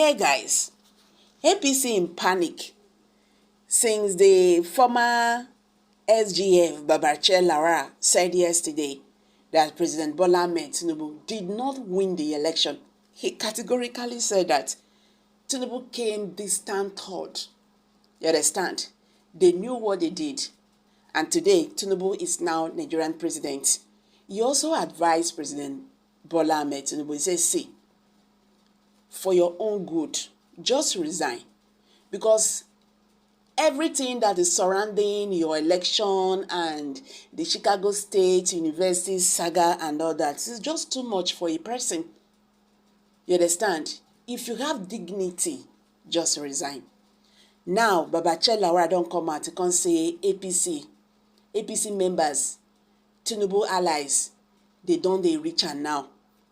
Here, guys, APC in panic since the former SGF Babachir said yesterday that President Bola Ahmed Tinubu did not win the election. He categorically said that Tinubu came distant third. You understand? They knew what they did. And today, Tinubu is now Nigerian president. He also advised President Bola Ahmed Tinubu, he says, see, for your own good, just resign. Because everything that is surrounding your election and the Chicago State University saga and all that is just too much for a person. You understand? If you have dignity, just resign. Now, Babachir don't come out, he can't say APC members, Tinubu allies, they reach her now.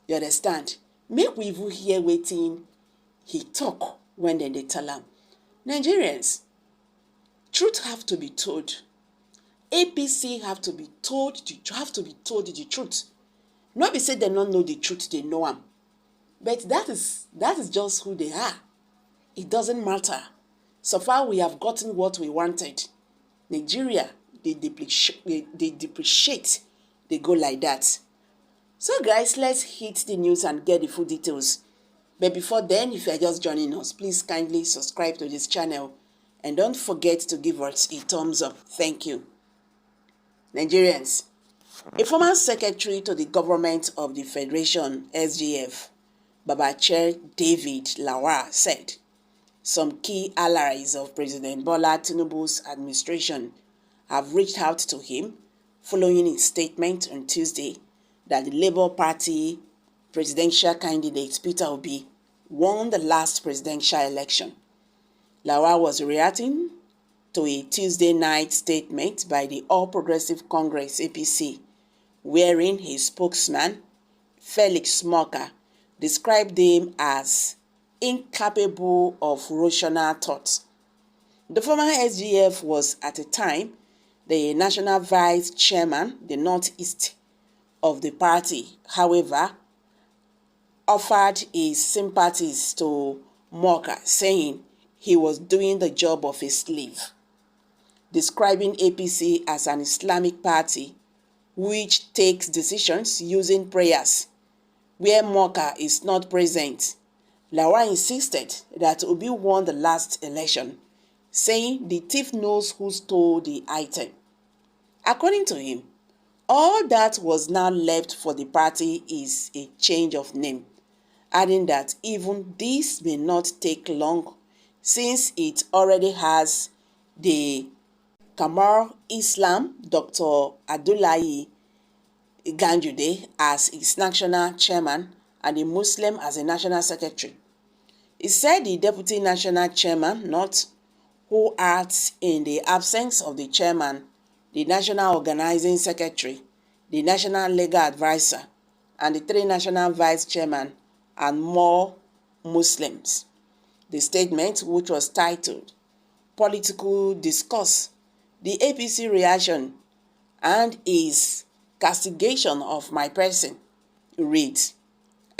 You understand? Make we even hear waiting he talk when they tell him. Nigerians, truth have to be told. APC have to be told the truth. Not be say they don't know the truth, they know them. But that is just who they are. It doesn't matter. So far we have gotten what we wanted. Nigeria, they depreciate, they go like that. So guys, let's hit the news and get the full details. But before then, if you are just joining us, please kindly subscribe to this channel and don't forget to give us a thumbs up. Thank you. Nigerians, a former secretary to the government of the Federation, SGF, Babachir David Lawal, said some key allies of President Bola Tinubu's administration have reached out to him following his statement on Tuesday that the Labour Party presidential candidate Peter Obi won the last presidential election. Lawal was reacting to a Tuesday night statement by the All Progressive Congress APC, wherein his spokesman, Felix Morka, described him as incapable of rational thought. The former SGF was at the time the national vice chairman, the Northeast of the party, however, offered his sympathies to Morka, saying he was doing the job of a slave, describing APC as an Islamic party which takes decisions using prayers. Where Morka is not present, Lawal insisted that Obi won the last election, saying the thief knows who stole the item. According to him, all that was now left for the party is a change of name, adding that even this may not take long since it already has the Kamar Islam Dr. Abdullahi Ganjude as its national chairman and the Muslim as a national secretary. He said the deputy national chairman, not who acts in the absence of the chairman, the national organizing secretary, the national legal advisor, and the 3 national vice chairmen, and more Muslims. The statement, which was titled Political Discourse, the APC Reaction and His Castigation of My Person, reads,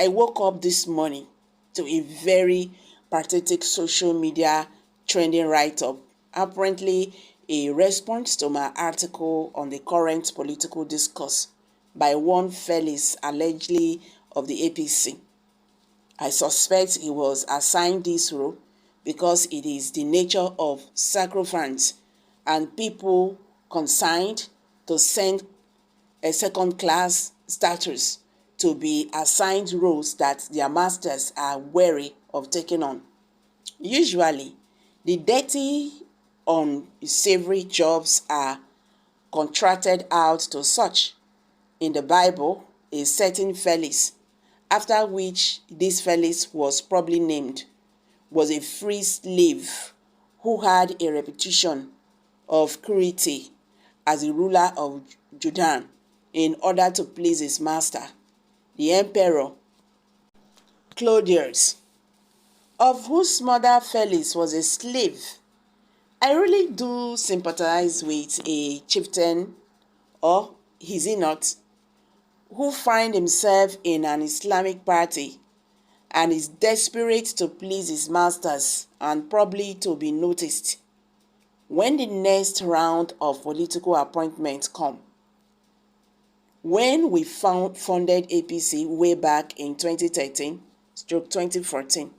I woke up this morning to a very pathetic social media trending write-up, apparently a response to my article on the current political discourse by one Felix, allegedly of the APC. I suspect he was assigned this role because it is the nature of sacrifice and people consigned to send a second-class status to be assigned roles that their masters are wary of taking on. Usually, the dirty, unsavory jobs are contracted out to such. In the Bible, a certain Felix, after which this Felix was probably named, was a free slave who had a reputation of cruelty as a ruler of Judah in order to please his master, the emperor Claudius, of whose mother Felix was a slave. I really do sympathize with a chieftain, or is he not, who find himself in an Islamic party and is desperate to please his masters and probably to be noticed when the next round of political appointments come. When we funded APC way back in 2013-2014,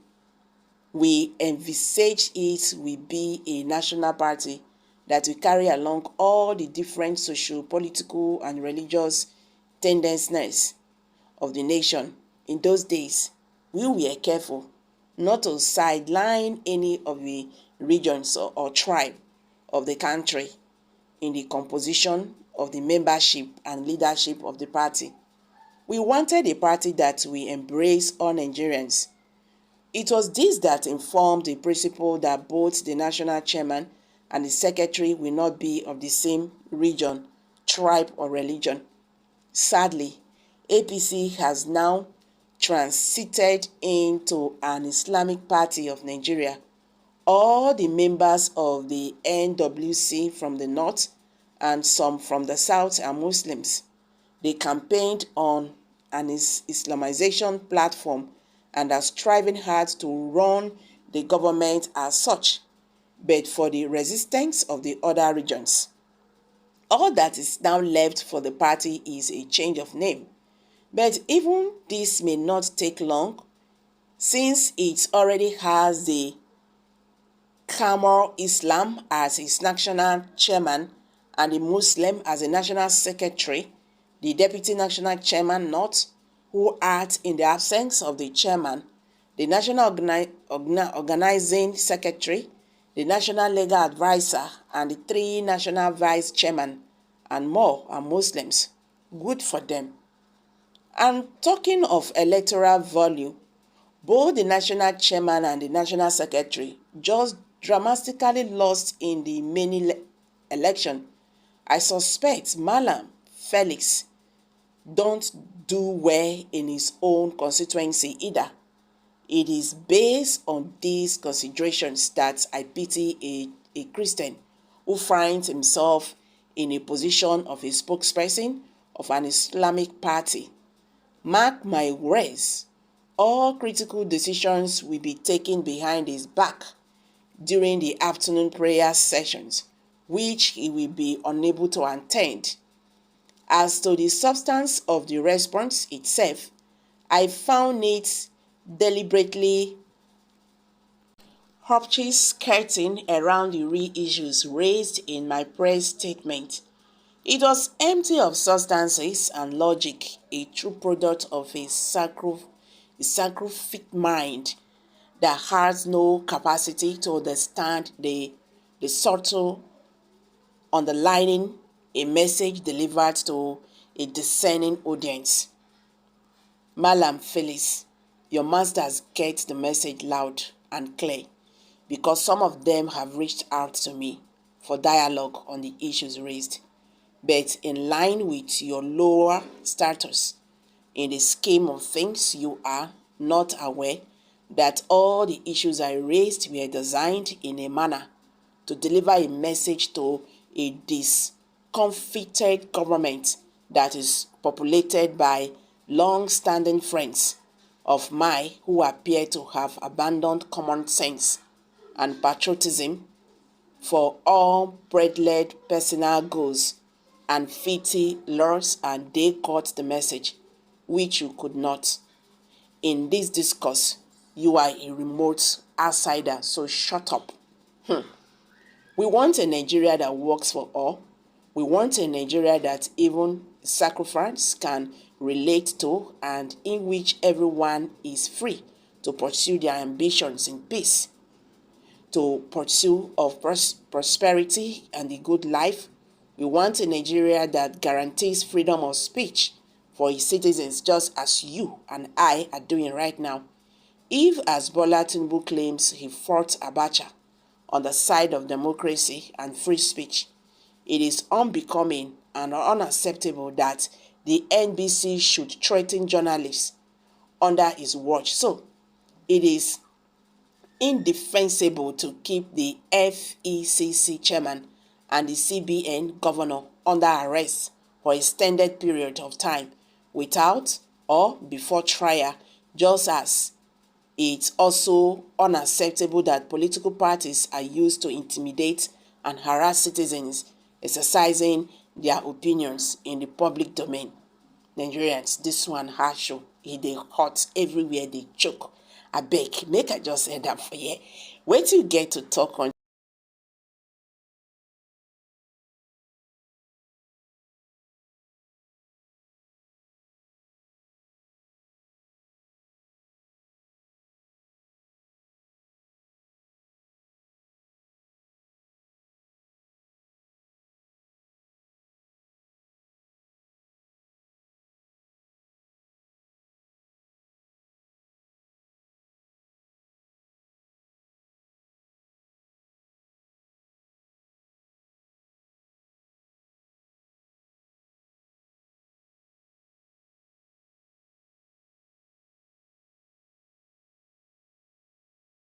we envisaged it will be a national party that will carry along all the different social, political, and religious tendencies of the nation. In those days, we were careful not to sideline any of the regions or tribe of the country in the composition of the membership and leadership of the party. We wanted a party that will embrace all Nigerians. It was this that informed the principle that both the national chairman and the secretary will not be of the same region, tribe, or religion. Sadly, APC has now transited into an Islamic Party of Nigeria. All the members of the NWC from the north and some from the south are Muslims. They campaigned on an Islamization platform and are striving hard to run the government as such, but for the resistance of the other regions. All that is now left for the party is a change of name. But even this may not take long, since it already has the Kamar Islam as its national chairman and the Muslim as a national secretary, the deputy national chairman not, who act in the absence of the chairman, the national organizing secretary, the national legal advisor, and the 3 national vice chairmen, and more are Muslims. Good for them. And talking of electoral value, both the national chairman and the national secretary just dramatically lost in the mini election. I suspect Malam Felix don't do well in his own constituency either. It is based on these considerations that I pity a Christian who finds himself in a position of a spokesperson of an Islamic party. Mark my words, all critical decisions will be taken behind his back during the afternoon prayer sessions, which he will be unable to attend. As to the substance of the response itself, I found it deliberately skirting around the real issues raised in my press statement. It was empty of substances and logic, a true product of a scientific mind that has no capacity to understand the subtle underlining a message delivered to a discerning audience. Malam Felix, your masters get the message loud and clear because some of them have reached out to me for dialogue on the issues raised. But in line with your lower status in the scheme of things, you are not aware that all the issues I raised were designed in a manner to deliver a message to a discomfited government that is populated by long-standing friends of mine who appear to have abandoned common sense and patriotism for all bread-led personal goals and fitty laws, and they caught the message, which you could not. In this discourse, you are a remote outsider, so shut up. We want a Nigeria that works for all. We want a Nigeria that even sacrifice can relate to, and in which everyone is free to pursue their ambitions in peace, to pursue of prosperity and the good life. We want a Nigeria that guarantees freedom of speech for its citizens, just as you and I are doing right now. If, as Bola Tinubu claims, he fought Babachir on the side of democracy and free speech, it is unbecoming and unacceptable that the NBC should threaten journalists under his watch. So, it is indefensible to keep the FECC chairman and the CBN governor under arrest for an extended period of time without or before trial, just as It's also unacceptable that political parties are used to intimidate and harass citizens exercising their opinions in the public domain. Nigerians, this one harsh, they hot everywhere, they choke. I beg, make I just end up for here. Wait till you get to talk on